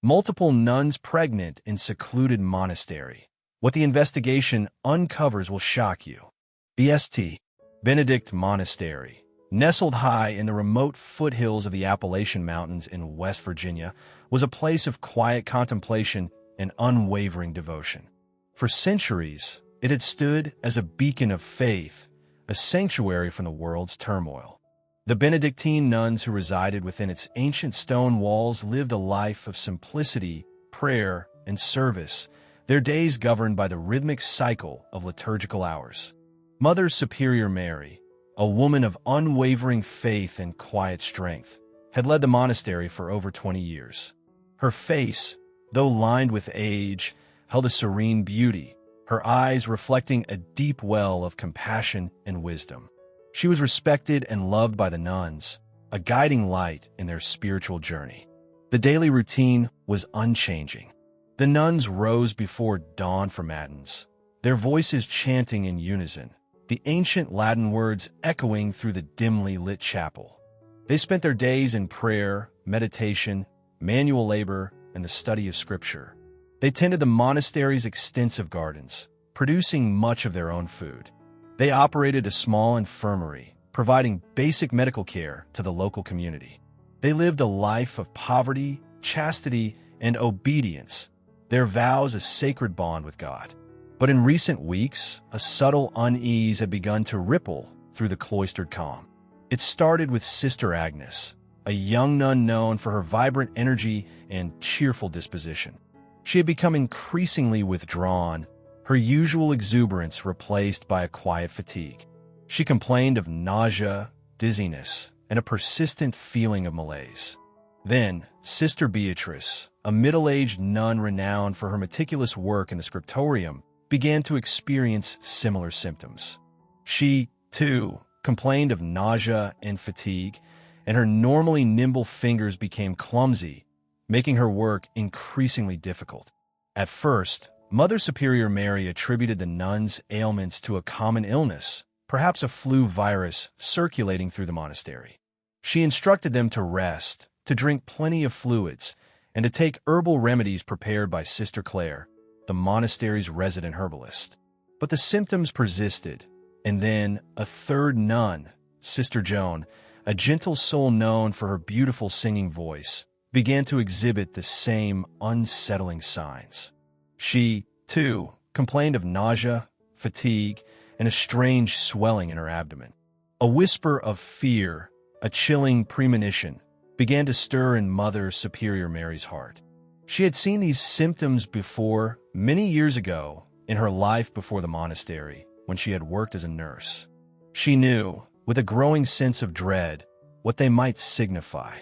Multiple nuns pregnant in secluded monastery. What the investigation uncovers will shock you. BST. Benedict Monastery. Nestled high in the remote foothills of the Appalachian Mountains in West Virginia, was a place of quiet contemplation and unwavering devotion. For centuries, it had stood as a beacon of faith, a sanctuary from the world's turmoil. The Benedictine nuns who resided within its ancient stone walls lived a life of simplicity, prayer, and service, their days governed by the rhythmic cycle of liturgical hours. Mother Superior Mary, a woman of unwavering faith and quiet strength, had led the monastery for over 20 years. Her face, though lined with age, held a serene beauty, her eyes reflecting a deep well of compassion and wisdom. She was respected and loved by the nuns, a guiding light in their spiritual journey. The daily routine was unchanging. The nuns rose before dawn for matins, their voices chanting in unison, the ancient Latin words echoing through the dimly lit chapel. They spent their days in prayer, meditation, manual labor, and the study of Scripture. They tended the monastery's extensive gardens, producing much of their own food. They operated a small infirmary, providing basic medical care to the local community. They lived a life of poverty, chastity, and obedience, their vows a sacred bond with God. But in recent weeks, a subtle unease had begun to ripple through the cloistered calm. It started with Sister Agnes, a young nun known for her vibrant energy and cheerful disposition. She had become increasingly withdrawn, her usual exuberance replaced by a quiet fatigue. She complained of nausea, dizziness, and a persistent feeling of malaise. Then, Sister Beatrice, a middle-aged nun renowned for her meticulous work in the scriptorium, began to experience similar symptoms. She, too, complained of nausea and fatigue, and her normally nimble fingers became clumsy, making her work increasingly difficult. At first, Mother Superior Mary attributed the nuns' ailments to a common illness, perhaps a flu virus circulating through the monastery. She instructed them to rest, to drink plenty of fluids, and to take herbal remedies prepared by Sister Clare, the monastery's resident herbalist. But the symptoms persisted, and then a third nun, Sister Joan, a gentle soul known for her beautiful singing voice, began to exhibit the same unsettling signs. She, too, complained of nausea, fatigue, and a strange swelling in her abdomen. A whisper of fear, a chilling premonition, began to stir in Mother Superior Mary's heart. She had seen these symptoms before, many years ago, in her life before the monastery, when she had worked as a nurse. She knew, with a growing sense of dread, what they might signify.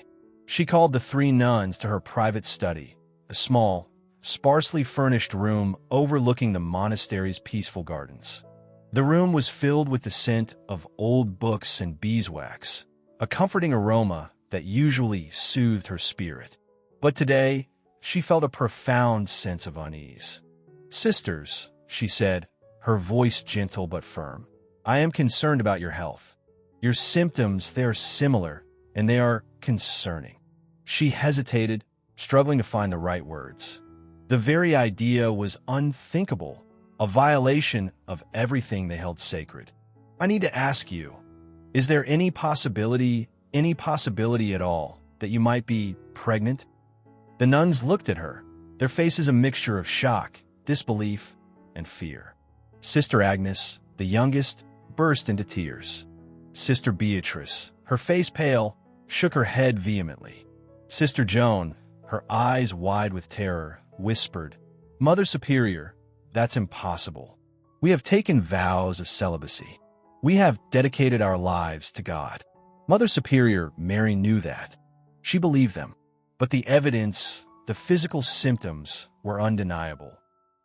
She called the three nuns to her private study, a small, sparsely furnished room overlooking the monastery's peaceful gardens. The room was filled with the scent of old books and beeswax, a comforting aroma that usually soothed her spirit. But today, she felt a profound sense of unease. "Sisters," she said, her voice gentle but firm, "I am concerned about your health. Your symptoms, they are similar, and they are concerning." She hesitated, struggling to find the right words. The very idea was unthinkable, a violation of everything they held sacred. "I need to ask you, is there any possibility at all, that you might be pregnant?" The nuns looked at her, their faces a mixture of shock, disbelief, and fear. Sister Agnes, the youngest, burst into tears. Sister Beatrice, her face pale, shook her head vehemently. Sister Joan, her eyes wide with terror, whispered, "Mother Superior, that's impossible. We have taken vows of celibacy. We have dedicated our lives to God." Mother Superior Mary knew that. She believed them. But the evidence, the physical symptoms, were undeniable.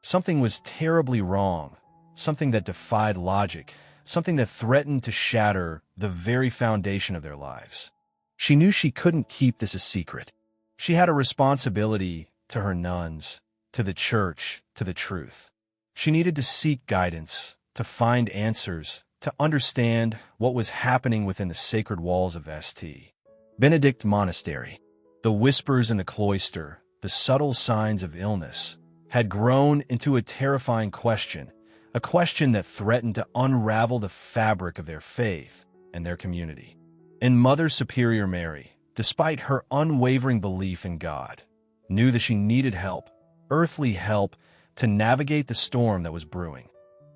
Something was terribly wrong, something that defied logic, something that threatened to shatter the very foundation of their lives. She knew she couldn't keep this a secret. She had a responsibility to her nuns, to the church, to the truth. She needed to seek guidance, to find answers, to understand what was happening within the sacred walls of St. Benedict Monastery. The whispers in the cloister, the subtle signs of illness, had grown into a terrifying question, a question that threatened to unravel the fabric of their faith and their community. And Mother Superior Mary, despite her unwavering belief in God, knew that she needed help, earthly help, to navigate the storm that was brewing.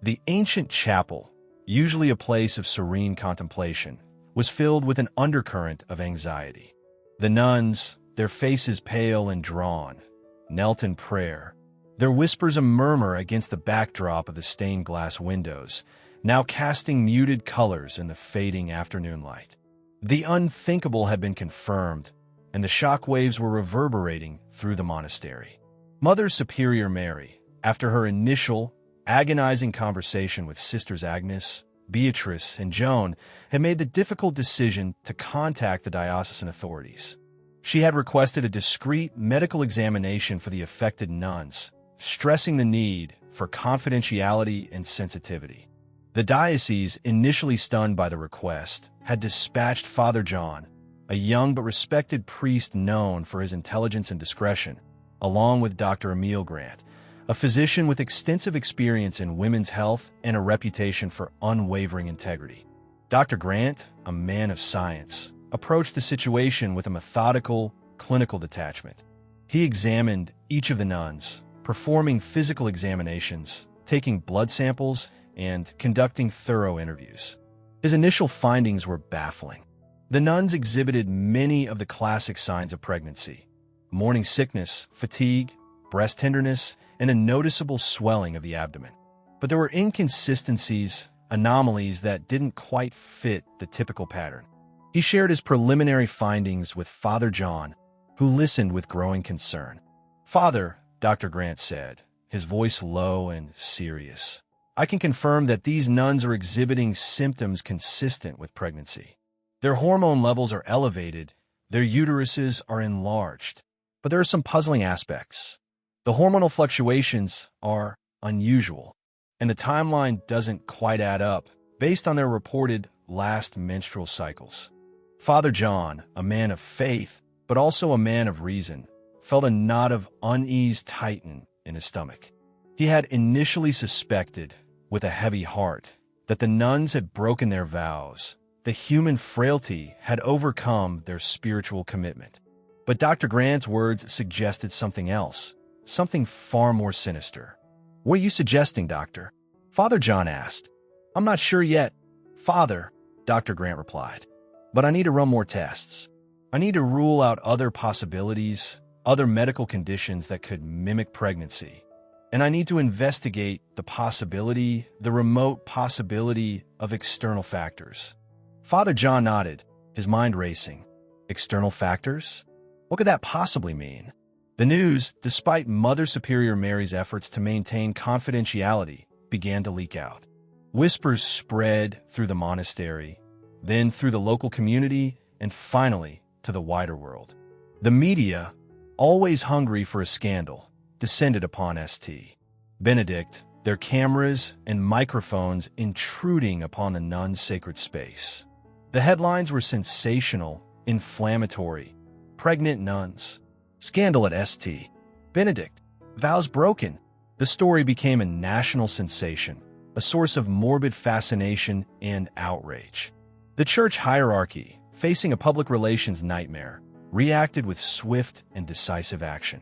The ancient chapel, usually a place of serene contemplation, was filled with an undercurrent of anxiety. The nuns, their faces pale and drawn, knelt in prayer, their whispers a murmur against the backdrop of the stained glass windows, now casting muted colors in the fading afternoon light. The unthinkable had been confirmed, and the shock waves were reverberating through the monastery. Mother Superior Mary, after her initial, agonizing conversation with Sisters Agnes, Beatrice, and Joan, had made the difficult decision to contact the diocesan authorities. She had requested a discreet medical examination for the affected nuns, stressing the need for confidentiality and sensitivity. The diocese, initially stunned by the request, had dispatched Father John, a young but respected priest known for his intelligence and discretion, along with Dr. Emil Grant, a physician with extensive experience in women's health and a reputation for unwavering integrity. Dr. Grant, a man of science, approached the situation with a methodical, clinical detachment. He examined each of the nuns, performing physical examinations, taking blood samples, and conducting thorough interviews. His initial findings were baffling. The nuns exhibited many of the classic signs of pregnancy: morning sickness, fatigue, breast tenderness, and a noticeable swelling of the abdomen. But there were inconsistencies, anomalies that didn't quite fit the typical pattern. He shared his preliminary findings with Father John, who listened with growing concern. "Father," Dr. Grant said, his voice low and serious, "I can confirm that these nuns are exhibiting symptoms consistent with pregnancy. Their hormone levels are elevated, their uteruses are enlarged. But there are some puzzling aspects. The hormonal fluctuations are unusual, and the timeline doesn't quite add up based on their reported last menstrual cycles." Father John, a man of faith, but also a man of reason, felt a knot of unease tighten in his stomach. He had initially suspected, with a heavy heart, that the nuns had broken their vows. The human frailty had overcome their spiritual commitment. But Dr. Grant's words suggested something else, something far more sinister. "What are you suggesting, Doctor?" Father John asked. "I'm not sure yet, Father," Dr. Grant replied. "But I need to run more tests. I need to rule out other possibilities, other medical conditions that could mimic pregnancy. And I need to investigate the remote possibility of external factors." Father John nodded, his mind racing. External factors? What could that possibly mean? The news, despite Mother Superior Mary's efforts to maintain confidentiality, began to leak out. Whispers spread through the monastery, then through the local community, and finally to the wider world. The media, always hungry for a scandal, descended upon St. Benedict, their cameras and microphones intruding upon the nuns' sacred space. The headlines were sensational, inflammatory. Pregnant nuns. Scandal at St. Benedict. Vows broken. The story became a national sensation, a source of morbid fascination and outrage. The church hierarchy, facing a public relations nightmare, reacted with swift and decisive action.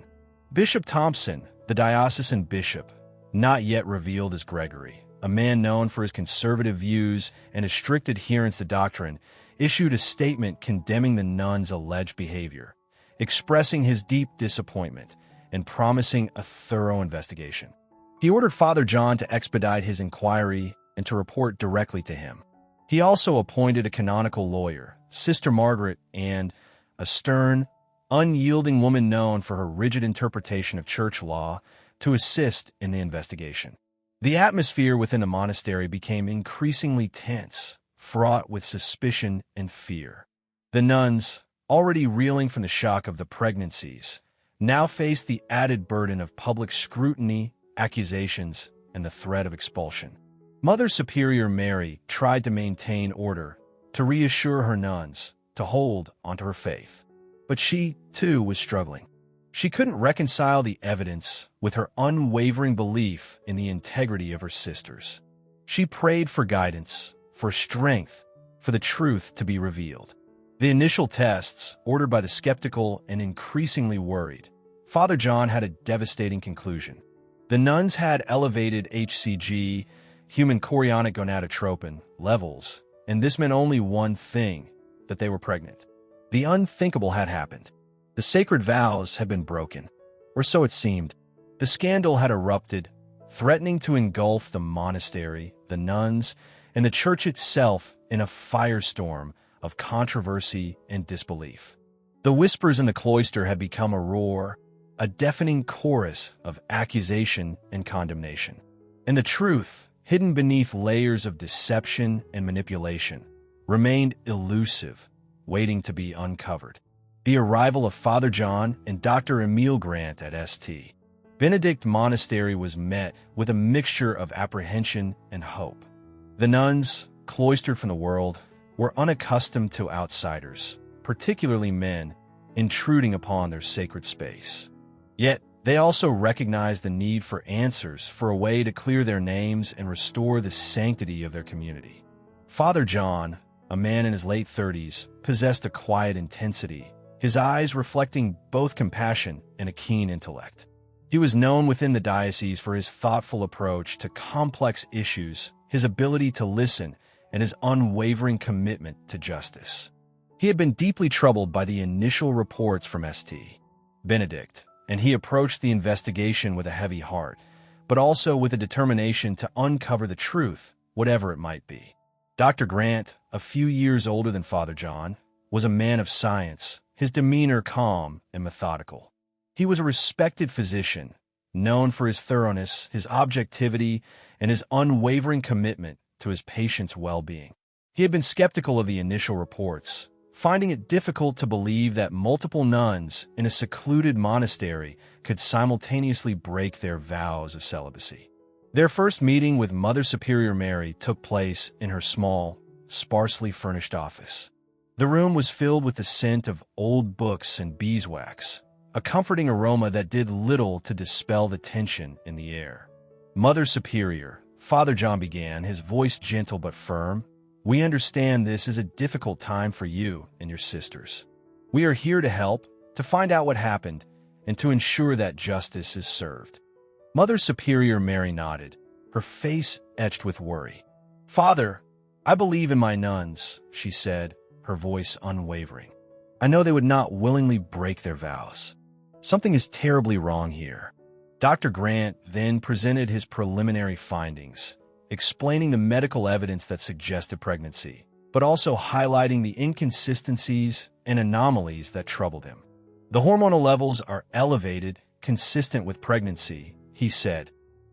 Bishop Thompson, the diocesan bishop, not yet revealed as Gregory, a man known for his conservative views and his strict adherence to doctrine, issued a statement condemning the nuns' alleged behavior, expressing his deep disappointment and promising a thorough investigation. He ordered Father John to expedite his inquiry and to report directly to him. He also appointed a canonical lawyer, Sister Margaret, and a stern, unyielding woman known for her rigid interpretation of church law to assist in the investigation. The atmosphere within the monastery became increasingly tense, fraught with suspicion and fear. The nuns, already reeling from the shock of the pregnancies, now faced the added burden of public scrutiny, accusations, and the threat of expulsion. Mother Superior Mary tried to maintain order, to reassure her nuns, to hold onto her faith. But she, too, was struggling. She couldn't reconcile the evidence with her unwavering belief in the integrity of her sisters. She prayed for guidance, for strength, for the truth to be revealed. The initial tests, ordered by the skeptical and increasingly worried, Father John had a devastating conclusion. The nuns had elevated HCG, human chorionic gonadotropin, levels, and this meant only one thing, that they were pregnant. The unthinkable had happened. The sacred vows had been broken, or so it seemed. The scandal had erupted, threatening to engulf the monastery, the nuns, and the church itself in a firestorm of controversy and disbelief. The whispers in the cloister had become a roar, a deafening chorus of accusation and condemnation. And the truth, hidden beneath layers of deception and manipulation, remained elusive, waiting to be uncovered. The arrival of Father John and Dr. Emil Grant at St. Benedict Monastery was met with a mixture of apprehension and hope. The nuns, cloistered from the world, were unaccustomed to outsiders, particularly men, intruding upon their sacred space. Yet, they also recognized the need for answers, for a way to clear their names and restore the sanctity of their community. Father John, a man in his late 30s, possessed a quiet intensity, his eyes reflecting both compassion and a keen intellect. He was known within the diocese for his thoughtful approach to complex issues, his ability to listen, and his unwavering commitment to justice. He had been deeply troubled by the initial reports from St. Benedict, and he approached the investigation with a heavy heart, but also with a determination to uncover the truth, whatever it might be. Dr. Grant, a few years older than Father John, was a man of science, his demeanor calm and methodical. He was a respected physician, known for his thoroughness, his objectivity, and his unwavering commitment to his patients' well-being. He had been skeptical of the initial reports, finding it difficult to believe that multiple nuns in a secluded monastery could simultaneously break their vows of celibacy. Their first meeting with Mother Superior Mary took place in her small, sparsely furnished office. The room was filled with the scent of old books and beeswax, a comforting aroma that did little to dispel the tension in the air. Mother Superior, Father John began, his voice gentle but firm, "We understand this is a difficult time for you and your sisters. We are here to help, to find out what happened, and to ensure that justice is served." Mother Superior Mary nodded, her face etched with worry. "Father, I believe in my nuns," she said, her voice unwavering. "I know they would not willingly break their vows. Something is terribly wrong here." Dr. Grant then presented his preliminary findings, explaining the medical evidence that suggested pregnancy, but also highlighting the inconsistencies and anomalies that troubled him. "The hormonal levels are elevated, consistent with pregnancy," he said,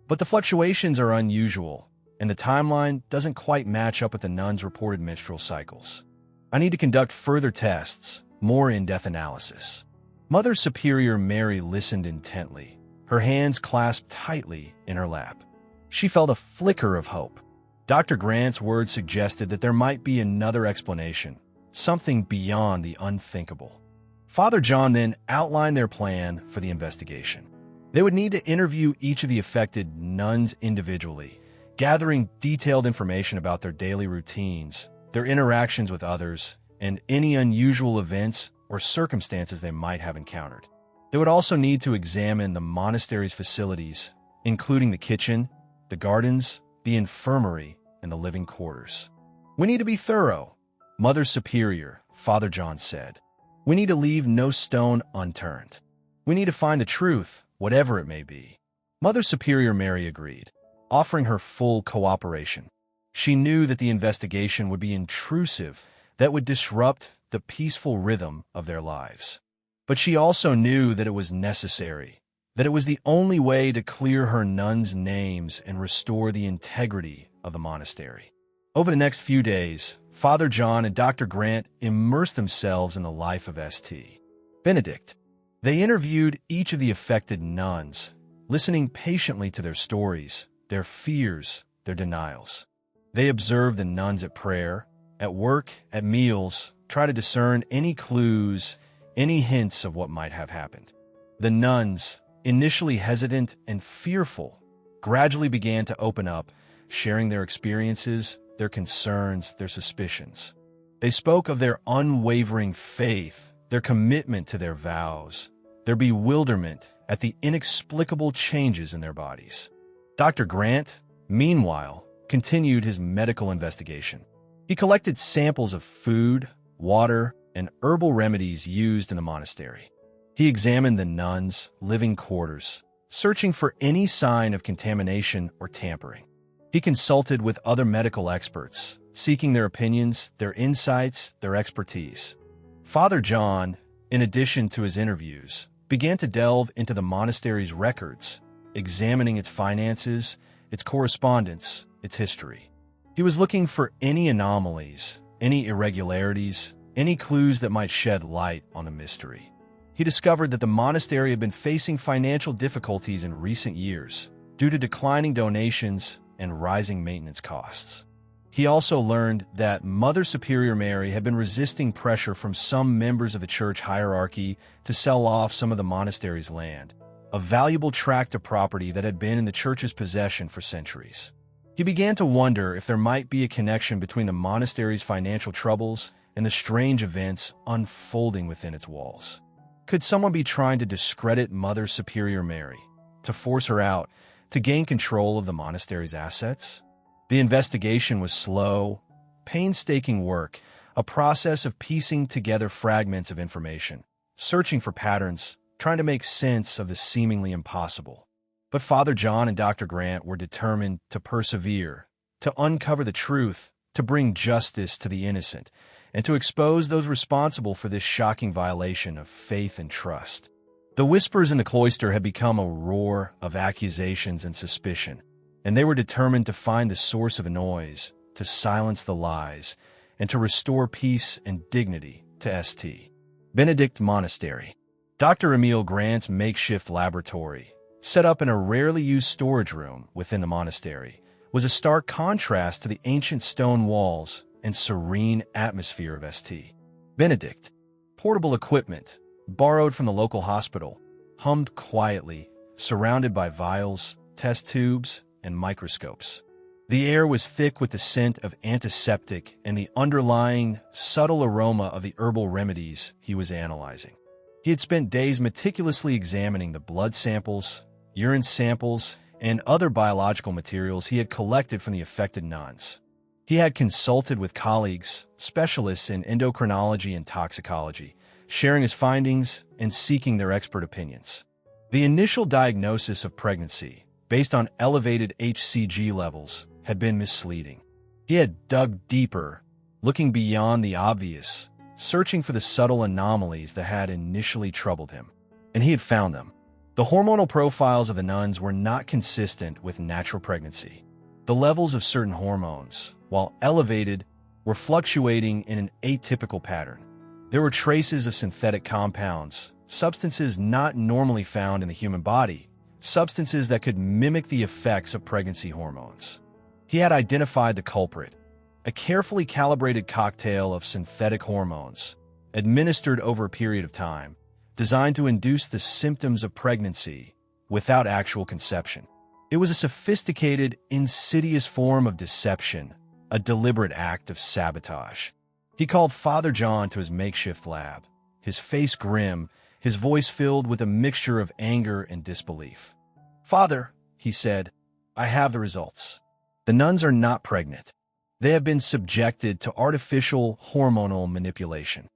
"but the fluctuations are unusual, and the timeline doesn't quite match up with the nuns' reported menstrual cycles. I need to conduct further tests, more in-depth analysis." Mother Superior Mary listened intently, her hands clasped tightly in her lap. She felt a flicker of hope. Dr. Grant's words suggested that there might be another explanation, something beyond the unthinkable. Father John then outlined their plan for the investigation. They would need to interview each of the affected nuns individually, gathering detailed information about their daily routines, their interactions with others, and any unusual events or circumstances they might have encountered. They would also need to examine the monastery's facilities, including the kitchen, the gardens, the infirmary, and the living quarters. "We need to be thorough," Mother Superior, Father John said. "We need to leave no stone unturned. We need to find the truth, whatever it may be." Mother Superior Mary agreed, offering her full cooperation. She knew that the investigation would be intrusive, that would disrupt the peaceful rhythm of their lives. But she also knew that it was necessary, that it was the only way to clear her nuns' names and restore the integrity of the monastery. Over the next few days, Father John and Dr. Grant immersed themselves in the life of St. Benedict. They interviewed each of the affected nuns, listening patiently to their stories, their fears, their denials. They observed the nuns at prayer, at work, at meals, try to discern any clues, any hints of what might have happened. The nuns, initially hesitant and fearful, gradually began to open up, sharing their experiences, their concerns, their suspicions. They spoke of their unwavering faith, their commitment to their vows, their bewilderment at the inexplicable changes in their bodies. Dr. Grant, meanwhile, continued his medical investigation. He collected samples of food, water, and herbal remedies used in the monastery. He examined the nuns' living quarters, searching for any sign of contamination or tampering. He consulted with other medical experts, seeking their opinions, their insights, their expertise. Father John, in addition to his interviews, began to delve into the monastery's records, examining its finances, its correspondence, its history. He was looking for any anomalies, any irregularities, any clues that might shed light on the mystery. He discovered that the monastery had been facing financial difficulties in recent years due to declining donations and rising maintenance costs. He also learned that Mother Superior Mary had been resisting pressure from some members of the church hierarchy to sell off some of the monastery's land, a valuable tract of property that had been in the church's possession for centuries. He began to wonder if there might be a connection between the monastery's financial troubles and the strange events unfolding within its walls. Could someone be trying to discredit Mother Superior Mary, to force her out, to gain control of the monastery's assets? The investigation was slow, painstaking work, a process of piecing together fragments of information, searching for patterns, trying to make sense of the seemingly impossible. But Father John and Dr. Grant were determined to persevere, to uncover the truth, to bring justice to the innocent, and to expose those responsible for this shocking violation of faith and trust. The whispers in the cloister had become a roar of accusations and suspicion, and they were determined to find the source of the noise, to silence the lies, and to restore peace and dignity to St. Benedict Monastery. Dr. Emil Grant's makeshift laboratory, set up in a rarely used storage room within the monastery, was a stark contrast to the ancient stone walls and serene atmosphere of St. Benedict. Portable equipment, borrowed from the local hospital, hummed quietly, surrounded by vials, test tubes, and microscopes. The air was thick with the scent of antiseptic and the underlying, subtle aroma of the herbal remedies he was analyzing. He had spent days meticulously examining the blood samples, urine samples, and other biological materials he had collected from the affected nuns. He had consulted with colleagues, specialists in endocrinology and toxicology, sharing his findings and seeking their expert opinions. The initial diagnosis of pregnancy, based on elevated HCG levels, had been misleading. He had dug deeper, looking beyond the obvious, searching for the subtle anomalies that had initially troubled him. And he had found them. The hormonal profiles of the nuns were not consistent with natural pregnancy. The levels of certain hormones, while elevated, were fluctuating in an atypical pattern. There were traces of synthetic compounds, substances not normally found in the human body, substances that could mimic the effects of pregnancy hormones. He had identified the culprit, a carefully calibrated cocktail of synthetic hormones, administered over a period of time, designed to induce the symptoms of pregnancy without actual conception. It was a sophisticated, insidious form of deception, a deliberate act of sabotage. He called Father John to his makeshift lab, his face grim, his voice filled with a mixture of anger and disbelief. "Father," he said, "I have the results. The nuns are not pregnant. They have been subjected to artificial hormonal manipulation."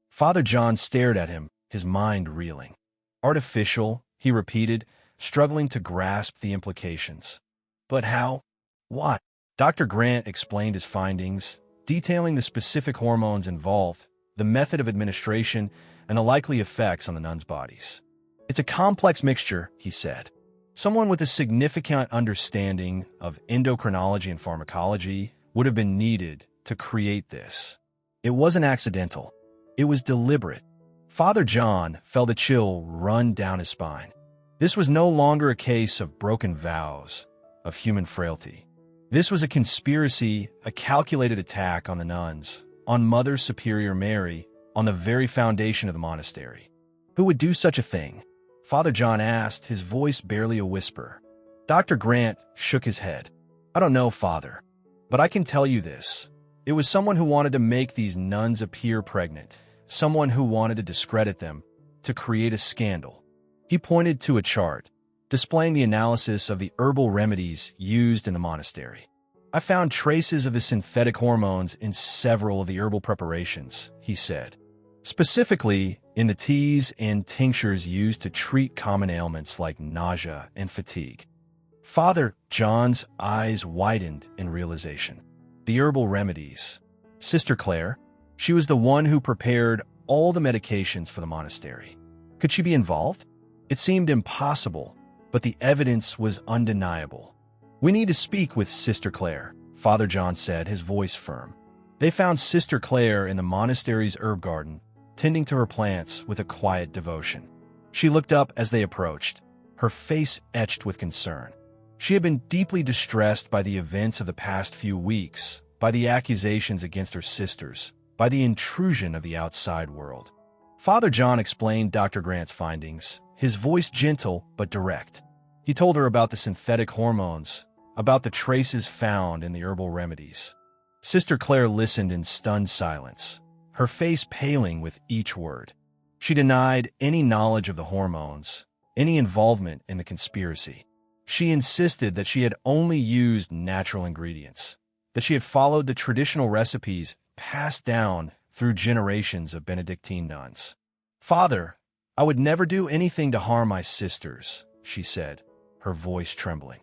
Father John stared at him, his mind reeling. "Artificial," he repeated, struggling to grasp the implications. "But how? What?" Dr. Grant explained his findings, detailing the specific hormones involved, the method of administration, and the likely effects on the nuns' bodies. "It's a complex mixture," he said. "Someone with a significant understanding of endocrinology and pharmacology would have been needed to create this. It wasn't accidental. It was deliberate." Father John felt a chill run down his spine. This was no longer a case of broken vows, of human frailty. This was a conspiracy, a calculated attack on the nuns, on Mother Superior Mary, on the very foundation of the monastery. Who would do such a thing? Father John asked, his voice barely a whisper. Dr. Grant shook his head. I don't know, Father, but I can tell you this. It was someone who wanted to make these nuns appear pregnant, someone who wanted to discredit them, to create a scandal. He pointed to a chart, displaying the analysis of the herbal remedies used in the monastery. I found traces of the synthetic hormones in several of the herbal preparations, he said, specifically in the teas and tinctures used to treat common ailments like nausea and fatigue. Father John's eyes widened in realization. The herbal remedies. Sister Claire, she was the one who prepared all the medications for the monastery. Could she be involved? It seemed impossible, but the evidence was undeniable. We need to speak with Sister Claire, Father John said, his voice firm. They found Sister Claire in the monastery's herb garden, tending to her plants with a quiet devotion. She looked up as they approached, her face etched with concern. She had been deeply distressed by the events of the past few weeks, by the accusations against her sisters, by the intrusion of the outside world. Father John explained Dr. Grant's findings, his voice gentle but direct. He told her about the synthetic hormones, about the traces found in the herbal remedies. Sister Claire listened in stunned silence, her face paling with each word. She denied any knowledge of the hormones, any involvement in the conspiracy. She insisted that she had only used natural ingredients, that she had followed the traditional recipes passed down through generations of Benedictine nuns. Father, I would never do anything to harm my sisters, she said, her voice trembling.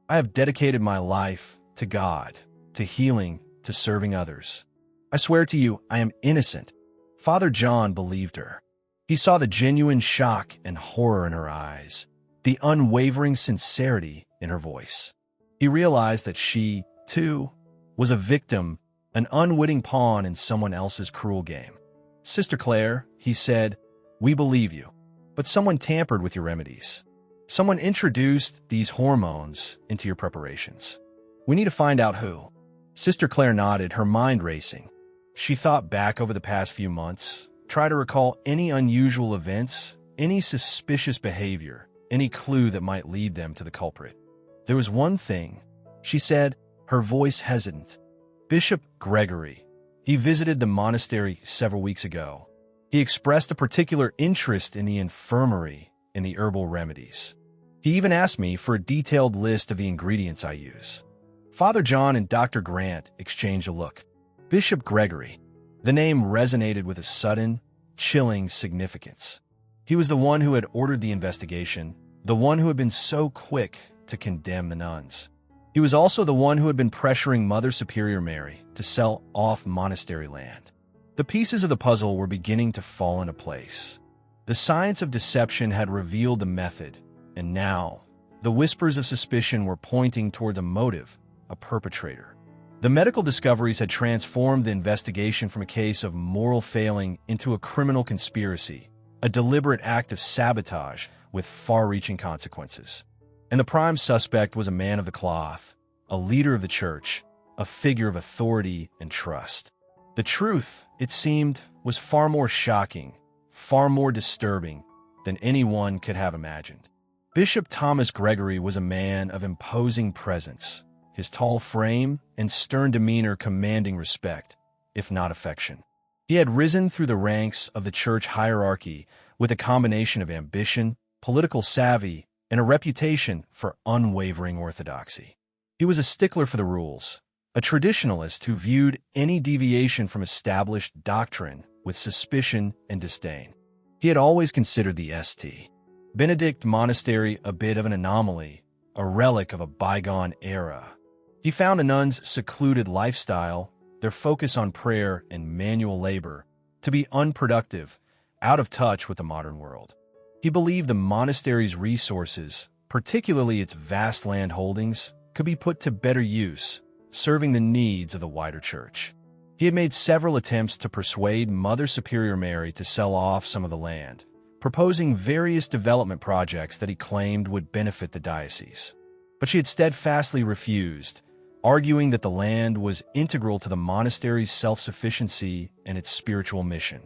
I have dedicated my life to God, to healing, to serving others. I swear to you, I am innocent. Father John believed her. He saw the genuine shock and horror in her eyes, the unwavering sincerity in her voice. He realized that she, too, was a victim, an unwitting pawn in someone else's cruel game. Sister Claire, he said, we believe you, but someone tampered with your remedies. Someone introduced these hormones into your preparations. We need to find out who. Sister Claire nodded, her mind racing. She thought back over the past few months, tried to recall any unusual events, any suspicious behavior, any clue that might lead them to the culprit. There was one thing, she said, her voice hesitant. Bishop Gregory. He visited the monastery several weeks ago. He expressed a particular interest in the infirmary and the herbal remedies. He even asked me for a detailed list of the ingredients I use. Father John and Dr. Grant exchanged a look. Bishop Gregory. The name resonated with a sudden, chilling significance. He was the one who had ordered the investigation, the one who had been so quick to condemn the nuns. He was also the one who had been pressuring Mother Superior Mary to sell off monastery land. The pieces of the puzzle were beginning to fall into place. The science of deception had revealed the method, and now the whispers of suspicion were pointing toward the motive, a perpetrator. The medical discoveries had transformed the investigation from a case of moral failing into a criminal conspiracy, a deliberate act of sabotage with far-reaching consequences. And the prime suspect was a man of the cloth, a leader of the church, a figure of authority and trust. The truth, it seemed, was far more shocking, far more disturbing than anyone could have imagined. Bishop Thomas Gregory was a man of imposing presence, his tall frame and stern demeanor commanding respect, if not affection. He had risen through the ranks of the church hierarchy with a combination of ambition, political savvy, and a reputation for unwavering orthodoxy. He was a stickler for the rules, a traditionalist who viewed any deviation from established doctrine with suspicion and disdain. He had always considered the St. Benedict Monastery a bit of an anomaly, a relic of a bygone era. He found the nuns' secluded lifestyle, their focus on prayer and manual labor, to be unproductive, out of touch with the modern world. He believed the monastery's resources, particularly its vast land holdings, could be put to better use, serving the needs of the wider church. He had made several attempts to persuade Mother Superior Mary to sell off some of the land, proposing various development projects that he claimed would benefit the diocese. But she had steadfastly refused, arguing that the land was integral to the monastery's self-sufficiency and its spiritual mission.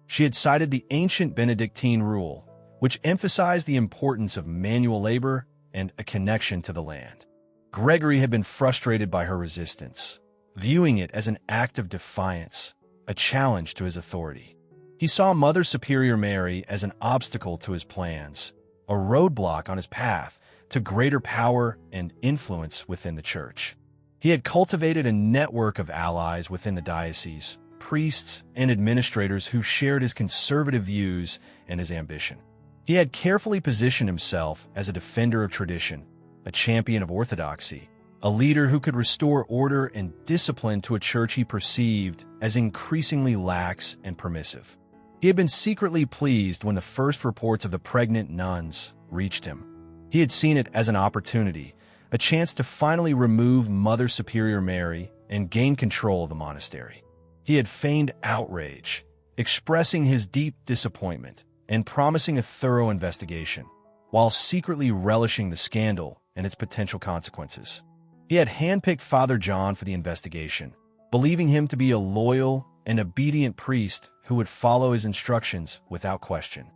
She had cited the ancient Benedictine rule, which emphasized the importance of manual labor and a connection to the land. Gregory had been frustrated by her resistance, viewing it as an act of defiance, a challenge to his authority. He saw Mother Superior Mary as an obstacle to his plans, a roadblock on his path to greater power and influence within the church. He had cultivated a network of allies within the diocese, priests and administrators who shared his conservative views and his ambition. He had carefully positioned himself as a defender of tradition, a champion of orthodoxy, a leader who could restore order and discipline to a church he perceived as increasingly lax and permissive. He had been secretly pleased when the first reports of the pregnant nuns reached him. He had seen it as an opportunity, a chance to finally remove Mother Superior Mary and gain control of the monastery. He had feigned outrage, expressing his deep disappointment and promising a thorough investigation, while secretly relishing the scandal and its potential consequences. He had handpicked Father John for the investigation, believing him to be a loyal and obedient priest who would follow his instructions without question.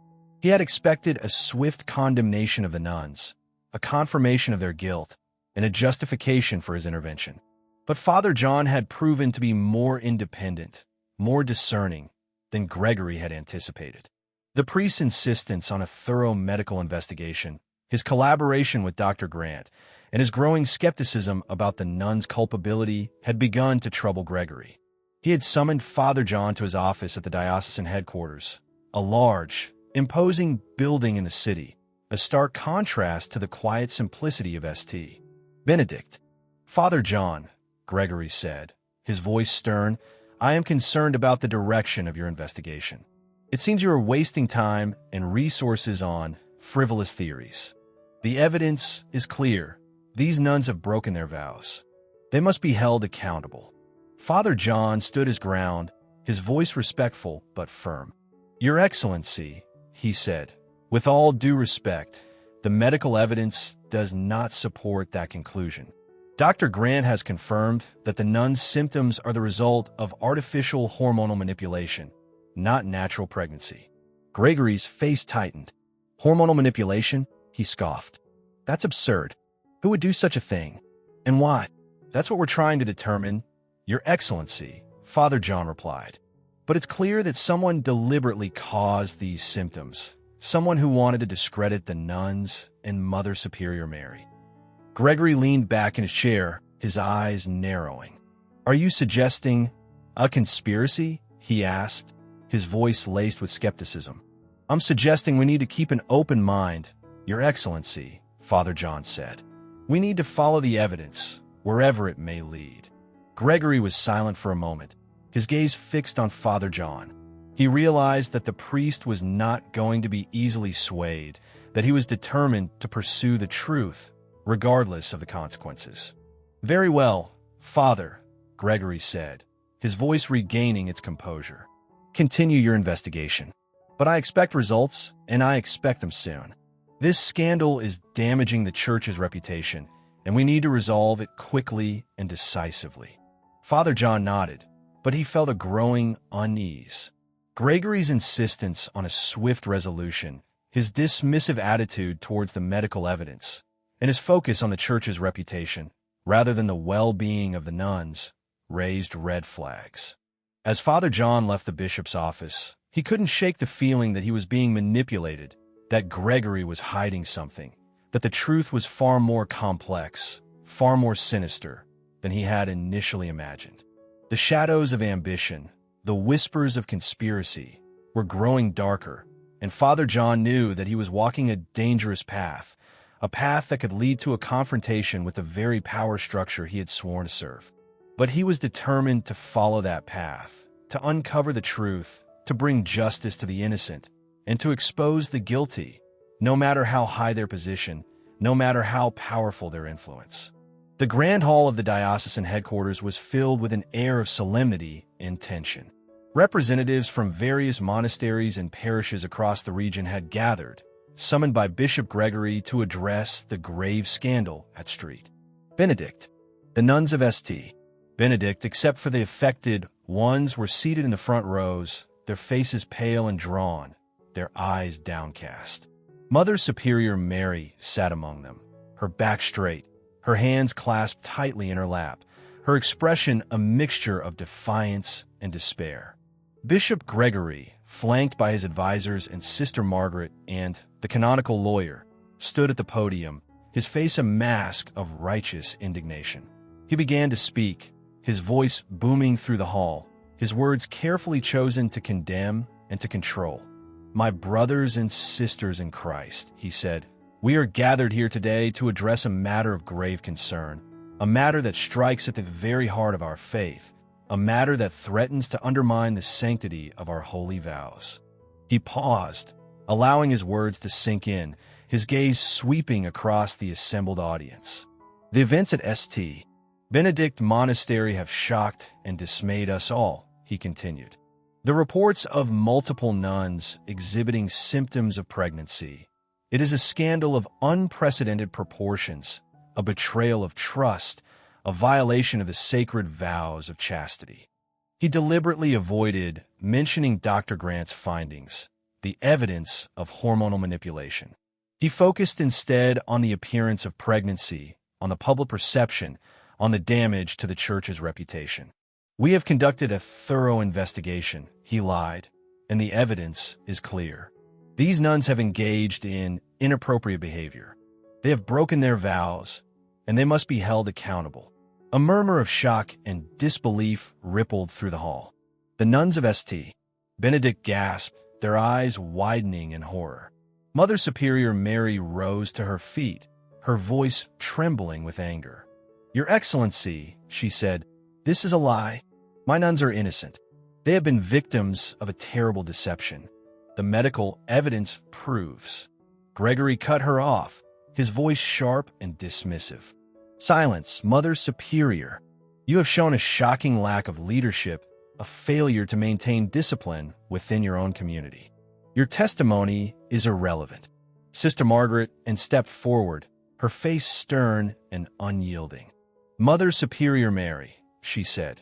He had expected a swift condemnation of the nuns, a confirmation of their guilt, and a justification for his intervention. But Father John had proven to be more independent, more discerning than Gregory had anticipated. The priest's insistence on a thorough medical investigation, his collaboration with Dr. Grant, and his growing skepticism about the nuns' culpability had begun to trouble Gregory. He had summoned Father John to his office at the diocesan headquarters, a large, imposing building in the city, a stark contrast to the quiet simplicity of St. Benedict. "Father John," Gregory said, his voice stern, "I am concerned about the direction of your investigation. It seems you are wasting time and resources on frivolous theories. The evidence is clear. These nuns have broken their vows. They must be held accountable." Father John stood his ground, his voice respectful but firm. "Your Excellency," he said, "with all due respect, the medical evidence does not support that conclusion. Dr. Grant has confirmed that the nuns' symptoms are the result of artificial hormonal manipulation, not natural pregnancy." Gregory's face tightened. "Hormonal manipulation?" he scoffed. "That's absurd. Who would do such a thing? And why?" "That's what we're trying to determine, Your Excellency," Father John replied. "But it's clear that someone deliberately caused these symptoms, someone who wanted to discredit the nuns and Mother Superior Mary." Gregory leaned back in his chair, his eyes narrowing. "Are you suggesting a conspiracy?" he asked, his voice laced with skepticism. "I'm suggesting we need to keep an open mind, Your Excellency," Father John said. "We need to follow the evidence, wherever it may lead." Gregory was silent for a moment, his gaze fixed on Father John. He realized that the priest was not going to be easily swayed, that he was determined to pursue the truth, regardless of the consequences. "Very well, Father," Gregory said, his voice regaining its composure. "Continue your investigation. But I expect results, and I expect them soon. This scandal is damaging the church's reputation, and we need to resolve it quickly and decisively." Father John nodded, but he felt a growing unease. Gregory's insistence on a swift resolution, his dismissive attitude towards the medical evidence, and his focus on the church's reputation, rather than the well-being of the nuns, raised red flags. As Father John left the bishop's office, he couldn't shake the feeling that he was being manipulated, that Gregory was hiding something, that the truth was far more complex, far more sinister than he had initially imagined. The shadows of ambition, the whispers of conspiracy, were growing darker, and Father John knew that he was walking a dangerous path, a path that could lead to a confrontation with the very power structure he had sworn to serve. But he was determined to follow that path, to uncover the truth, to bring justice to the innocent, and to expose the guilty, no matter how high their position, no matter how powerful their influence. The grand hall of the diocesan headquarters was filled with an air of solemnity and tension. Representatives from various monasteries and parishes across the region had gathered, summoned by Bishop Gregory to address the grave scandal at St. Benedict. The nuns of St. Benedict, except for the affected ones, were seated in the front rows, their faces pale and drawn, their eyes downcast. Mother Superior Mary sat among them, her back straight, her hands clasped tightly in her lap, her expression a mixture of defiance and despair. Bishop Gregory, flanked by his advisors and Sister Margaret and the canonical lawyer, stood at the podium, his face a mask of righteous indignation. He began to speak, his voice booming through the hall, his words carefully chosen to condemn and to control. "My brothers and sisters in Christ," he said, "we are gathered here today to address a matter of grave concern, a matter that strikes at the very heart of our faith, a matter that threatens to undermine the sanctity of our holy vows." He paused, allowing his words to sink in, his gaze sweeping across the assembled audience. "The events at St. Benedict Monastery have shocked and dismayed us all," he continued. "The reports of multiple nuns exhibiting symptoms of pregnancy. It is a scandal of unprecedented proportions, a betrayal of trust, a violation of the sacred vows of chastity." He deliberately avoided mentioning Dr. Grant's findings, the evidence of hormonal manipulation. He focused instead on the appearance of pregnancy, on the public perception, on the damage to the Church's reputation. "We have conducted a thorough investigation," he lied, "and the evidence is clear. These nuns have engaged in inappropriate behavior. They have broken their vows, and they must be held accountable." A murmur of shock and disbelief rippled through the hall. The nuns of St. Benedict gasped, their eyes widening in horror. Mother Superior Mary rose to her feet, her voice trembling with anger. "Your Excellency," she said, "this is a lie. My nuns are innocent. They have been victims of a terrible deception. The medical evidence proves." Gregory cut her off, his voice sharp and dismissive. "Silence, Mother Superior. You have shown a shocking lack of leadership, a failure to maintain discipline within your own community. Your testimony is irrelevant." Sister Margaret stepped forward, her face stern and unyielding. "Mother Superior Mary," she said,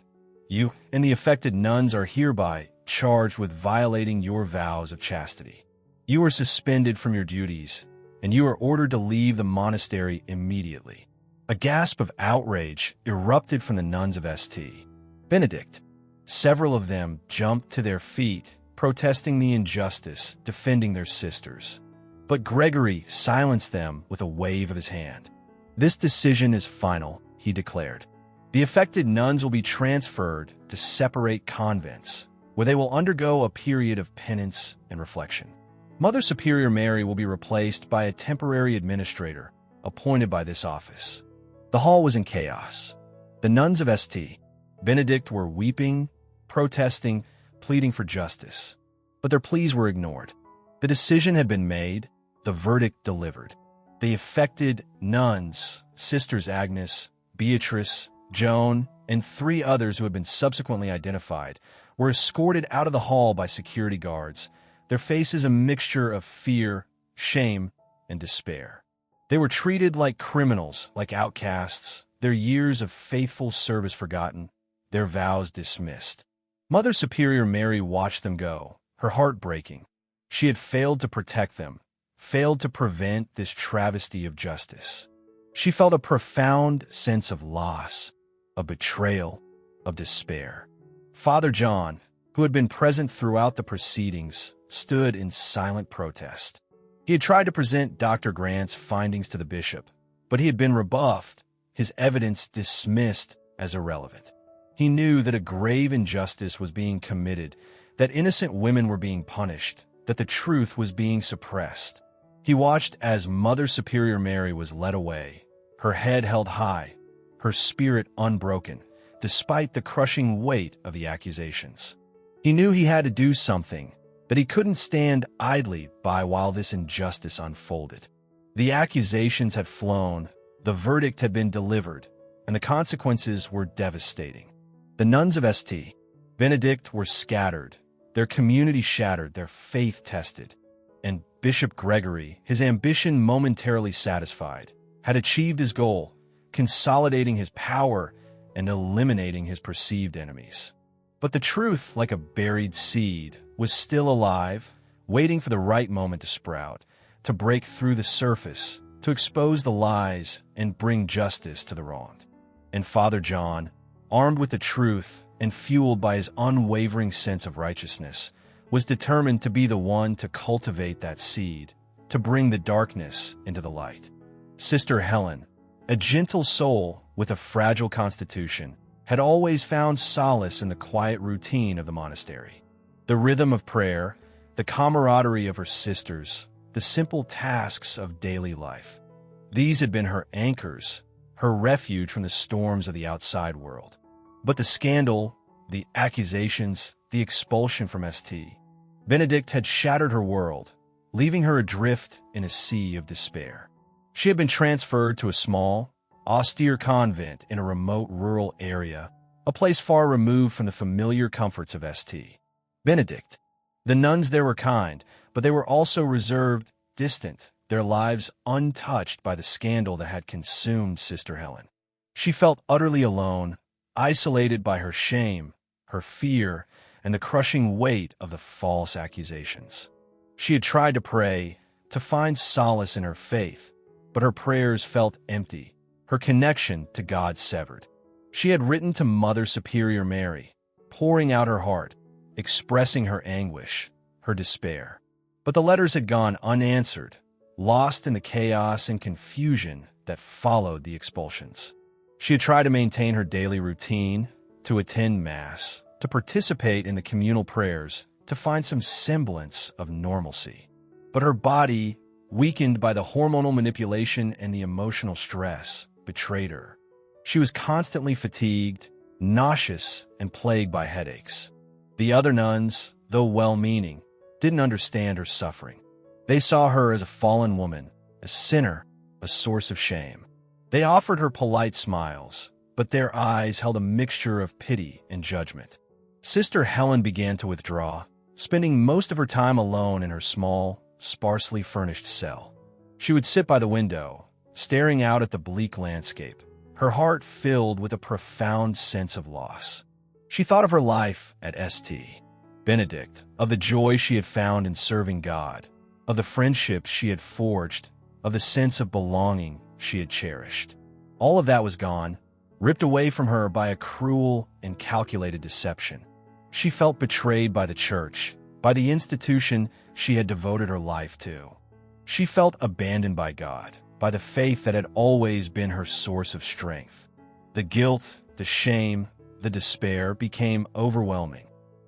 "you and the affected nuns are hereby charged with violating your vows of chastity. You are suspended from your duties, and you are ordered to leave the monastery immediately." A gasp of outrage erupted from the nuns of St. Benedict. Several of them jumped to their feet, protesting the injustice, defending their sisters. But Gregory silenced them with a wave of his hand. "This decision is final," he declared. "The affected nuns will be transferred to separate convents, where they will undergo a period of penance and reflection. Mother Superior Mary will be replaced by a temporary administrator appointed by this office." The hall was in chaos. The nuns of St. Benedict were weeping, protesting, pleading for justice. But their pleas were ignored. The decision had been made, the verdict delivered. The affected nuns, Sisters Agnes, Beatrice, Joan, and 3 others who had been subsequently identified, were escorted out of the hall by security guards, their faces a mixture of fear, shame, and despair. They were treated like criminals, like outcasts, their years of faithful service forgotten, their vows dismissed. Mother Superior Mary watched them go, her heart breaking. She had failed to protect them, failed to prevent this travesty of justice. She felt a profound sense of loss, of betrayal, of despair. Father John, who had been present throughout the proceedings, stood in silent protest. He had tried to present Dr. Grant's findings to the bishop, but he had been rebuffed, his evidence dismissed as irrelevant. He knew that a grave injustice was being committed, that innocent women were being punished, that the truth was being suppressed. He watched as Mother Superior Mary was led away, her head held high, her spirit unbroken, despite the crushing weight of the accusations. He knew he had to do something, that he couldn't stand idly by while this injustice unfolded. The accusations had flown, the verdict had been delivered, and the consequences were devastating. The nuns of St. Benedict were scattered, their community shattered, their faith tested, and Bishop Gregory, his ambition momentarily satisfied, had achieved his goal, consolidating his power and eliminating his perceived enemies. But the truth, like a buried seed, was still alive, waiting for the right moment to sprout. to break through the surface, to expose the lies and bring justice to the wronged. And Father John, armed with the truth and fueled by his unwavering sense of righteousness, was determined to be the one to cultivate that seed, to bring the darkness into the light. Sister Helen, a gentle soul with a fragile constitution, had always found solace in the quiet routine of the monastery. The rhythm of prayer, the camaraderie of her sisters, the simple tasks of daily life. These had been her anchors, her refuge from the storms of the outside world. But the scandal, the accusations, the expulsion from St. Benedict had shattered her world, leaving her adrift in a sea of despair. She had been transferred to a small, austere convent in a remote rural area, a place far removed from the familiar comforts of St. Benedict. The nuns there were kind, but they were also reserved, distant, their lives untouched by the scandal that had consumed Sister Helen. She felt utterly alone, isolated by her shame, her fear, and the crushing weight of the false accusations. She had tried to pray, to find solace in her faith, but her prayers felt empty, her connection to God severed. She had written to Mother Superior Mary, pouring out her heart, expressing her anguish, her despair. But the letters had gone unanswered, lost in the chaos and confusion that followed the expulsions. She had tried to maintain her daily routine, to attend Mass, to participate in the communal prayers, to find some semblance of normalcy. But her body, weakened by the hormonal manipulation and the emotional stress, betrayed her. She was constantly fatigued, nauseous, and plagued by headaches. The other nuns, though well-meaning, didn't understand her suffering. They saw her as a fallen woman, a sinner, a source of shame. They offered her polite smiles, but their eyes held a mixture of pity and judgment. Sister Helen began to withdraw, spending most of her time alone in her small, sparsely furnished cell. She would sit by the window, staring out at the bleak landscape, her heart filled with a profound sense of loss. She thought of her life at St. Benedict, of the joy she had found in serving God, of the friendships she had forged, of the sense of belonging she had cherished. All of that was gone, ripped away from her by a cruel and calculated deception. She felt betrayed by the church, by the institution she had devoted her life to. She felt abandoned by God, by the faith that had always been her source of strength. The guilt, the shame, the despair became overwhelming.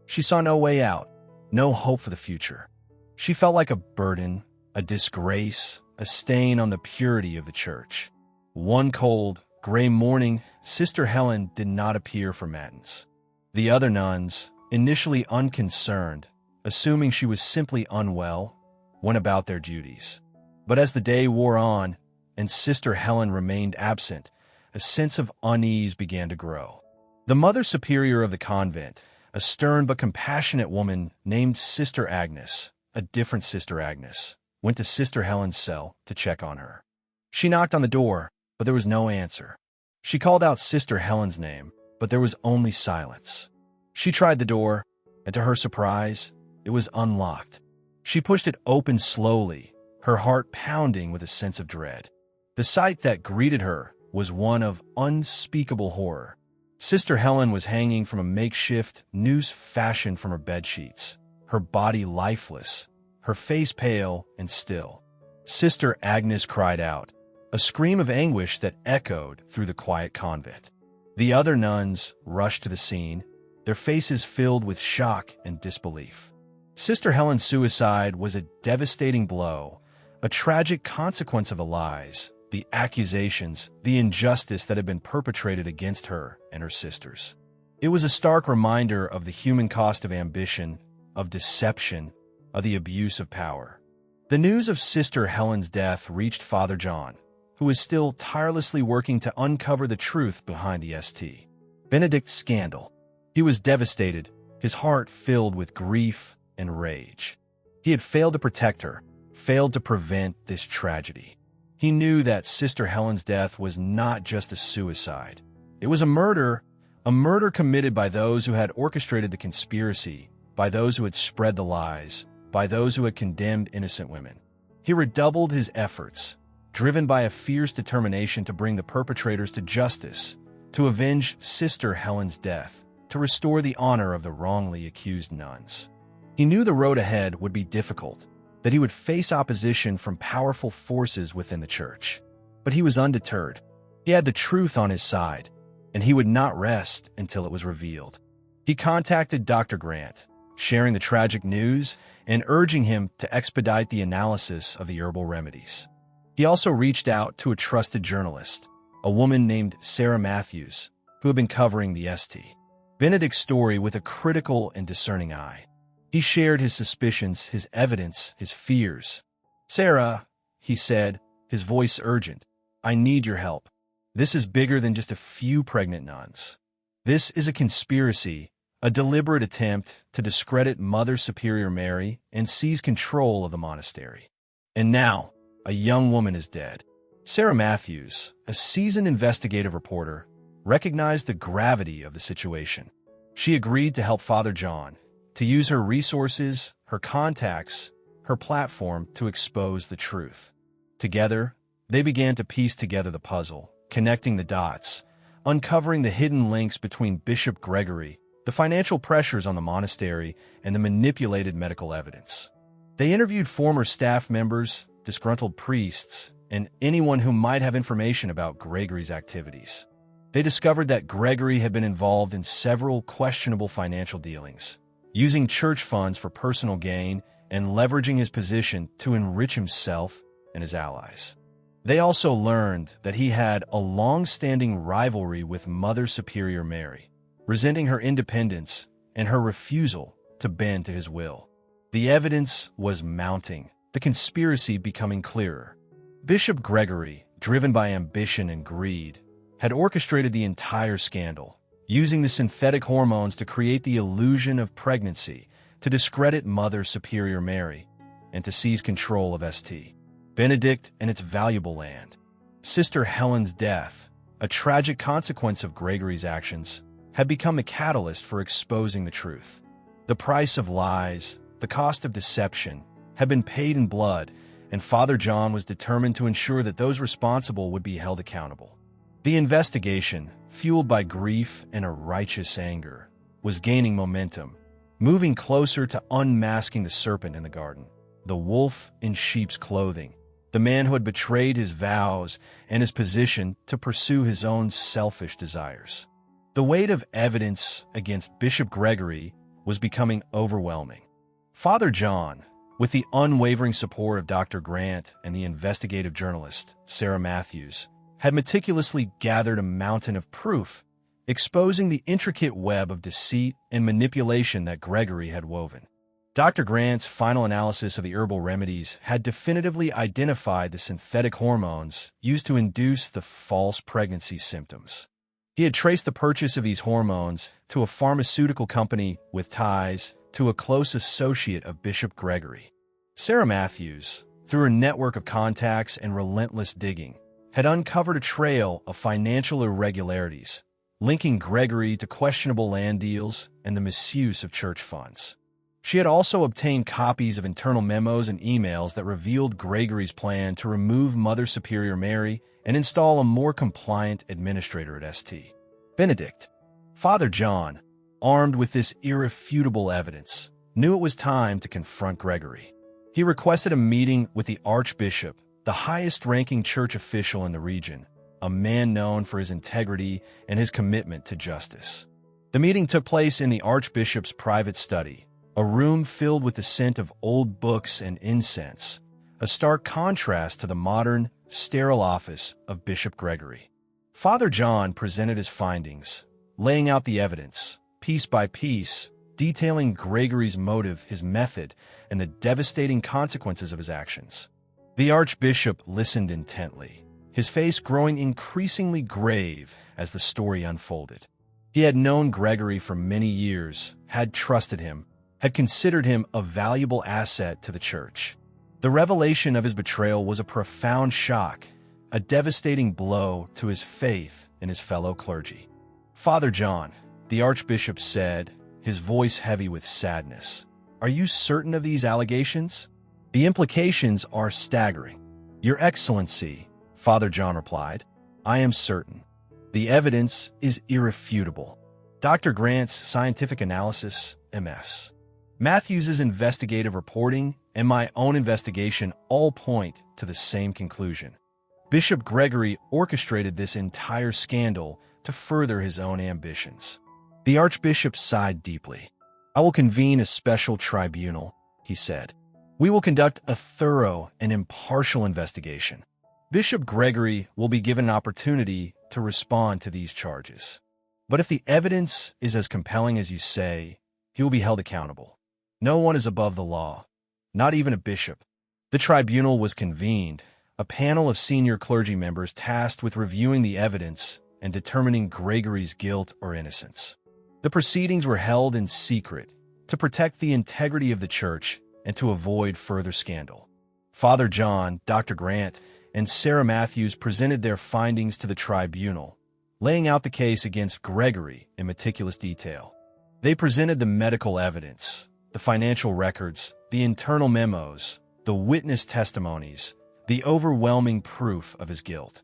She saw no way out, no hope for the future. She felt like a burden, a disgrace, a stain on the purity of the church. One cold, gray morning, Sister Helen did not appear for Matins. The other nuns, initially unconcerned, assuming she was simply unwell, went about their duties. But as the day wore on, and Sister Helen remained absent, a sense of unease began to grow. The Mother Superior of the convent, a stern but compassionate woman named Sister Agnes, a different Sister Agnes, went to Sister Helen's cell to check on her. She knocked on the door, but there was no answer. She called out Sister Helen's name, but there was only silence. She tried the door, and to her surprise, it was unlocked. She pushed it open slowly, her heart pounding with a sense of dread. The sight that greeted her was one of unspeakable horror. Sister Helen was hanging from a makeshift noose fashioned from her bedsheets, her body lifeless, her face pale and still. Sister Agnes cried out, a scream of anguish that echoed through the quiet convent. The other nuns rushed to the scene, their faces filled with shock and disbelief. Sister Helen's suicide was a devastating blow, a tragic consequence of the lies, the accusations, the injustice that had been perpetrated against her and her sisters. It was a stark reminder of the human cost of ambition, of deception, of the abuse of power. The news of Sister Helen's death reached Father John, who was still tirelessly working to uncover the truth behind the St. Benedict scandal. He was devastated, his heart filled with grief and rage. He had failed to protect her, failed to prevent this tragedy. He knew that Sister Helen's death was not just a suicide. It was a murder committed by those who had orchestrated the conspiracy, by those who had spread the lies, by those who had condemned innocent women. He redoubled his efforts, driven by a fierce determination to bring the perpetrators to justice, to avenge Sister Helen's death, to restore the honor of the wrongly accused nuns. He knew the road ahead would be difficult, that he would face opposition from powerful forces within the church. But he was undeterred. He had the truth on his side, and he would not rest until it was revealed. He contacted Dr. Grant, sharing the tragic news and urging him to expedite the analysis of the herbal remedies. He also reached out to a trusted journalist, a woman named Sarah Matthews, who had been covering the St. Benedict's story with a critical and discerning eye. He shared his suspicions, his evidence, his fears. "Sarah," he said, his voice urgent, "I need your help. This is bigger than just a few pregnant nuns. This is a conspiracy, a deliberate attempt to discredit Mother Superior Mary and seize control of the monastery. And now, a young woman is dead." Sarah Matthews, a seasoned investigative reporter, recognized the gravity of the situation. She agreed to help Father John, to use her resources, her contacts, her platform to expose the truth. Together, they began to piece together the puzzle, connecting the dots, uncovering the hidden links between Bishop Gregory, the financial pressures on the monastery, and the manipulated medical evidence. They interviewed former staff members, disgruntled priests, and anyone who might have information about Gregory's activities. They discovered that Gregory had been involved in several questionable financial dealings, using church funds for personal gain and leveraging his position to enrich himself and his allies. They also learned that he had a long-standing rivalry with Mother Superior Mary, resenting her independence and her refusal to bend to his will. The evidence was mounting, the conspiracy becoming clearer. Bishop Gregory, driven by ambition and greed, had orchestrated the entire scandal, using the synthetic hormones to create the illusion of pregnancy, to discredit Mother Superior Mary, and to seize control of St. Benedict and its valuable land. Sister Helen's death, a tragic consequence of Gregory's actions, had become the catalyst for exposing the truth. The price of lies, the cost of deception, had been paid in blood, and Father John was determined to ensure that those responsible would be held accountable. The investigation, fueled by grief and a righteous anger, was gaining momentum, moving closer to unmasking the serpent in the garden, the wolf in sheep's clothing, the man who had betrayed his vows and his position to pursue his own selfish desires. The weight of evidence against Bishop Gregory was becoming overwhelming. Father John, with the unwavering support of Dr. Grant and the investigative journalist, Sarah Matthews, had meticulously gathered a mountain of proof, exposing the intricate web of deceit and manipulation that Gregory had woven. Dr. Grant's final analysis of the herbal remedies had definitively identified the synthetic hormones used to induce the false pregnancy symptoms. He had traced the purchase of these hormones to a pharmaceutical company with ties to a close associate of Bishop Gregory. Sarah Matthews, through her network of contacts and relentless digging, had uncovered a trail of financial irregularities, linking Gregory to questionable land deals and the misuse of church funds. She had also obtained copies of internal memos and emails that revealed Gregory's plan to remove Mother Superior Mary and install a more compliant administrator at St. Benedict. Father John, armed with this irrefutable evidence, knew it was time to confront Gregory. He requested a meeting with the Archbishop, the highest-ranking church official in the region, a man known for his integrity and his commitment to justice. The meeting took place in the Archbishop's private study, a room filled with the scent of old books and incense, a stark contrast to the modern, sterile office of Bishop Gregory. Father John presented his findings, laying out the evidence, piece by piece, detailing Gregory's motive, his method, and the devastating consequences of his actions. The Archbishop listened intently, his face growing increasingly grave as the story unfolded. He had known Gregory for many years, had trusted him, had considered him a valuable asset to the church. The revelation of his betrayal was a profound shock, a devastating blow to his faith and his fellow clergy. "Father John," the Archbishop said, his voice heavy with sadness, "are you certain of these allegations?" The implications are staggering. Your Excellency, Father John replied, I am certain. The evidence is irrefutable. Dr. Grant's scientific analysis, MS. Matthews's investigative reporting, and my own investigation all point to the same conclusion. Bishop Gregory orchestrated this entire scandal to further his own ambitions. The Archbishop sighed deeply. I will convene a special tribunal, he said. We will conduct a thorough and impartial investigation. Bishop Gregory will be given an opportunity to respond to these charges. But if the evidence is as compelling as you say, he will be held accountable. No one is above the law, not even a bishop. The tribunal was convened, a panel of senior clergy members tasked with reviewing the evidence and determining Gregory's guilt or innocence. The proceedings were held in secret to protect the integrity of the church and to avoid further scandal. Father John, Dr. Grant, and Sarah Matthews presented their findings to the tribunal, laying out the case against Gregory in meticulous detail. They presented the medical evidence, the financial records, the internal memos, the witness testimonies, the overwhelming proof of his guilt.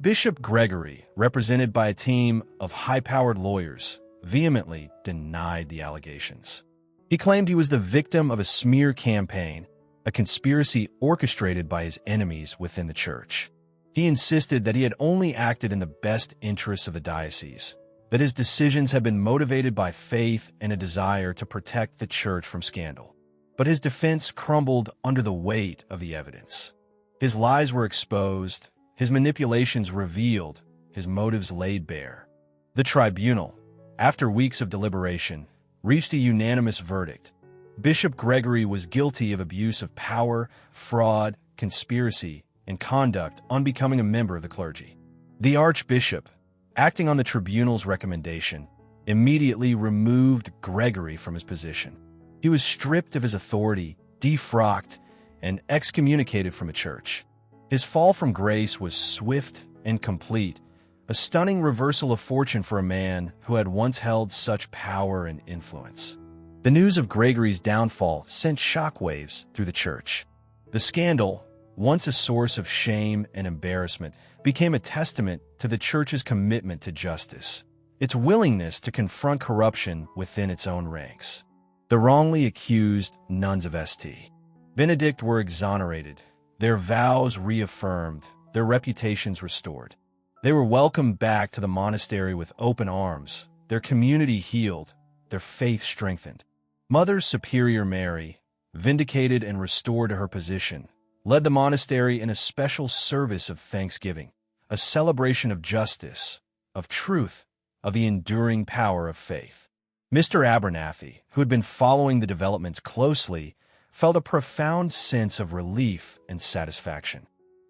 Bishop Gregory, represented by a team of high-powered lawyers, vehemently denied the allegations. He claimed he was the victim of a smear campaign, a conspiracy orchestrated by his enemies within the church. He insisted that he had only acted in the best interests of the diocese, that his decisions had been motivated by faith and a desire to protect the church from scandal. But his defense crumbled under the weight of the evidence. His lies were exposed, his manipulations revealed, his motives laid bare. The tribunal, after weeks of deliberation, reached a unanimous verdict. Bishop Gregory was guilty of abuse of power, fraud, conspiracy, and conduct unbecoming a member of the clergy. The Archbishop, acting on the tribunal's recommendation, immediately removed Gregory from his position. He was stripped of his authority, defrocked, and excommunicated from the church. His fall from grace was swift and complete, a stunning reversal of fortune for a man who had once held such power and influence. The news of Gregory's downfall sent shockwaves through the church. The scandal, once a source of shame and embarrassment, became a testament to the church's commitment to justice, its willingness to confront corruption within its own ranks. The wrongly accused nuns of St. Benedict were exonerated, their vows reaffirmed, their reputations restored. They were welcomed back to the monastery with open arms, their community healed, their faith strengthened. Mother Superior Mary, vindicated and restored to her position, led the monastery in a special service of thanksgiving, a celebration of justice, of truth, of the enduring power of faith. Mr. Abernathy, who had been following the developments closely, felt a profound sense of relief and satisfaction.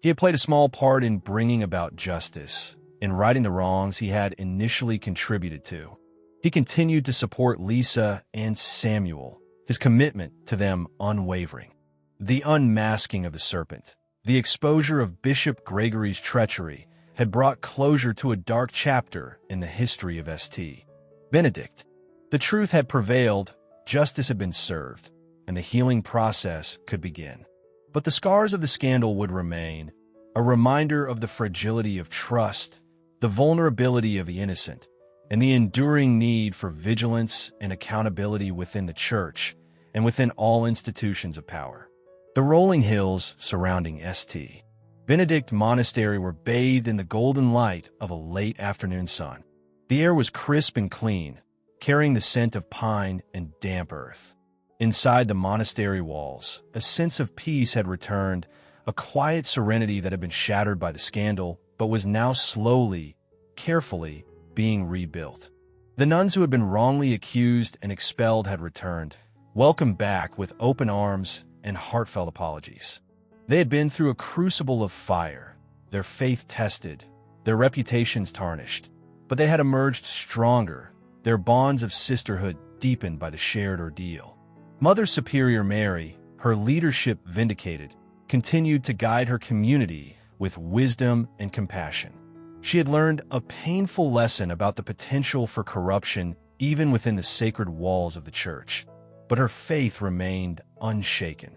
He had played a small part in bringing about justice, in righting the wrongs he had initially contributed to. He continued to support Lisa and Samuel, his commitment to them unwavering. The unmasking of the serpent, the exposure of Bishop Gregory's treachery, had brought closure to a dark chapter in the history of St. Benedict. The truth had prevailed, justice had been served, and the healing process could begin. But the scars of the scandal would remain, a reminder of the fragility of trust, the vulnerability of the innocent, and the enduring need for vigilance and accountability within the church and within all institutions of power. The rolling hills surrounding St. Benedict Monastery were bathed in the golden light of a late afternoon sun. The air was crisp and clean, carrying the scent of pine and damp earth. Inside the monastery walls, a sense of peace had returned, a quiet serenity that had been shattered by the scandal, but was now slowly, carefully being rebuilt. The nuns who had been wrongly accused and expelled had returned, welcomed back with open arms and heartfelt apologies. They had been through a crucible of fire, their faith tested, their reputations tarnished, but they had emerged stronger, their bonds of sisterhood deepened by the shared ordeal. Mother Superior Mary, her leadership vindicated, continued to guide her community with wisdom and compassion. She had learned a painful lesson about the potential for corruption even within the sacred walls of the church, but her faith remained unshaken.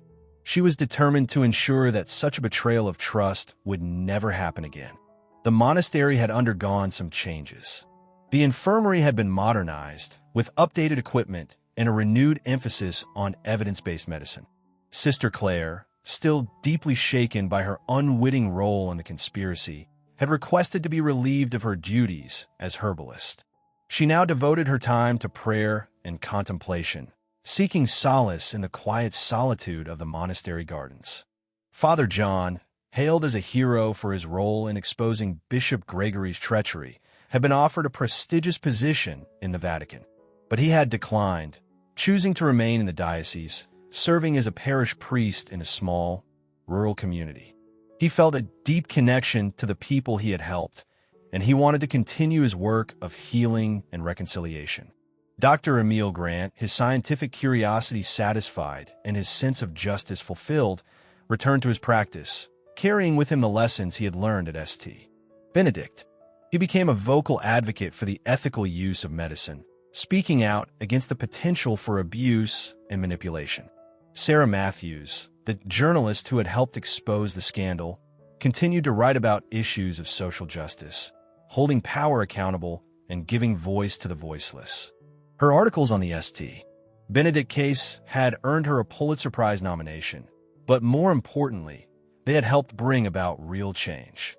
She was determined to ensure that such a betrayal of trust would never happen again. The monastery had undergone some changes. The infirmary had been modernized, with updated equipment and a renewed emphasis on evidence-based medicine. Sister Claire, still deeply shaken by her unwitting role in the conspiracy, had requested to be relieved of her duties as herbalist. She now devoted her time to prayer and contemplation, seeking solace in the quiet solitude of the monastery gardens. Father John, hailed as a hero for his role in exposing Bishop Gregory's treachery, had been offered a prestigious position in the Vatican. But he had declined, choosing to remain in the diocese, serving as a parish priest in a small, rural community. He felt a deep connection to the people he had helped, and he wanted to continue his work of healing and reconciliation. Dr. Emil Grant, his scientific curiosity satisfied and his sense of justice fulfilled, returned to his practice, carrying with him the lessons he had learned at St. Benedict. He became a vocal advocate for the ethical use of medicine, speaking out against the potential for abuse and manipulation. Sarah Matthews, the journalist who had helped expose the scandal, continued to write about issues of social justice, holding power accountable and giving voice to the voiceless. Her articles on the St. Benedict case had earned her a Pulitzer Prize nomination, but more importantly, they had helped bring about real change.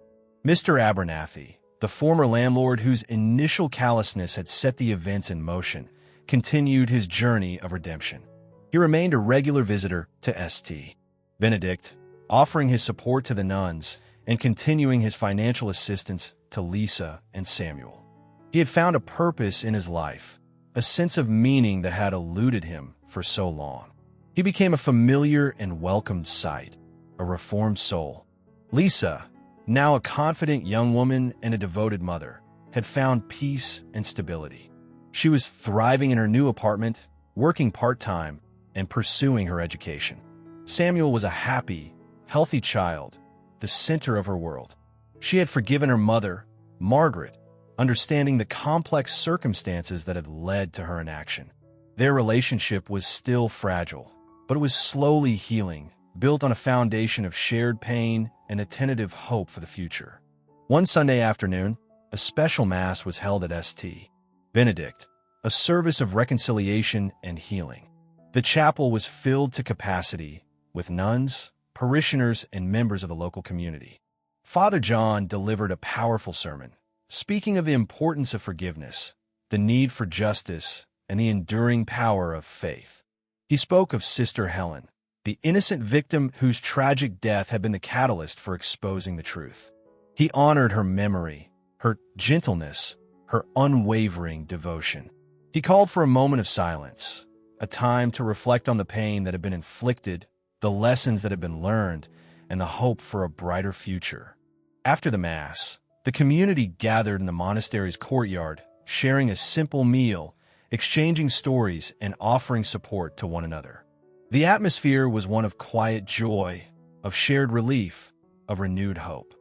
Mr. Abernathy, the former landlord whose initial callousness had set the events in motion, continued his journey of redemption. He remained a regular visitor to St. Benedict, offering his support to the nuns and continuing his financial assistance to Lisa and Samuel. He had found a purpose in his life, a sense of meaning that had eluded him for so long. He became a familiar and welcomed sight, a reformed soul. Lisa, now a confident young woman and a devoted mother, had found peace and stability. She was thriving in her new apartment, working part-time, and pursuing her education. Samuel was a happy, healthy child, the center of her world. She had forgiven her mother, Margaret, understanding the complex circumstances that had led to her inaction. Their relationship was still fragile, but it was slowly healing, built on a foundation of shared pain and a tentative hope for the future. One Sunday afternoon, a special Mass was held at St. Benedict, a service of reconciliation and healing. The chapel was filled to capacity with nuns, parishioners, and members of the local community. Father John delivered a powerful sermon, speaking of the importance of forgiveness, the need for justice, and the enduring power of faith. He spoke of Sister Helen, the innocent victim whose tragic death had been the catalyst for exposing the truth. He honored her memory, her gentleness, her unwavering devotion. He called for a moment of silence, a time to reflect on the pain that had been inflicted, the lessons that had been learned, and the hope for a brighter future. After the Mass, the community gathered in the monastery's courtyard, sharing a simple meal, exchanging stories, and offering support to one another. The atmosphere was one of quiet joy, of shared relief, of renewed hope.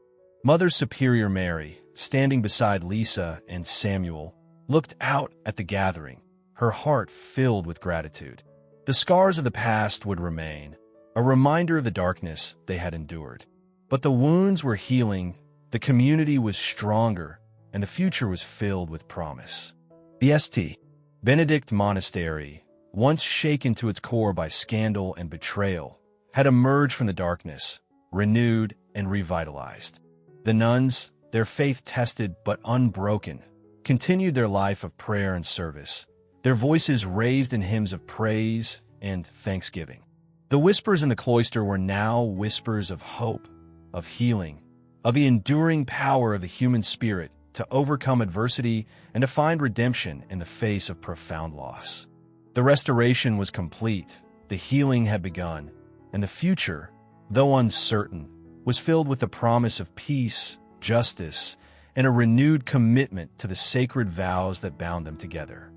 Mother Superior Mary, standing beside Lisa and Samuel, looked out at the gathering, her heart filled with gratitude. The scars of the past would remain, a reminder of the darkness they had endured. But the wounds were healing, the community was stronger, and the future was filled with promise. The St. Benedict Monastery, once shaken to its core by scandal and betrayal, had emerged from the darkness, renewed and revitalized. The nuns, their faith tested but unbroken, continued their life of prayer and service, their voices raised in hymns of praise and thanksgiving. The whispers in the cloister were now whispers of hope, of healing, of the enduring power of the human spirit to overcome adversity and to find redemption in the face of profound loss. The restoration was complete, the healing had begun, and the future, though uncertain, was filled with the promise of peace, justice, and a renewed commitment to the sacred vows that bound them together.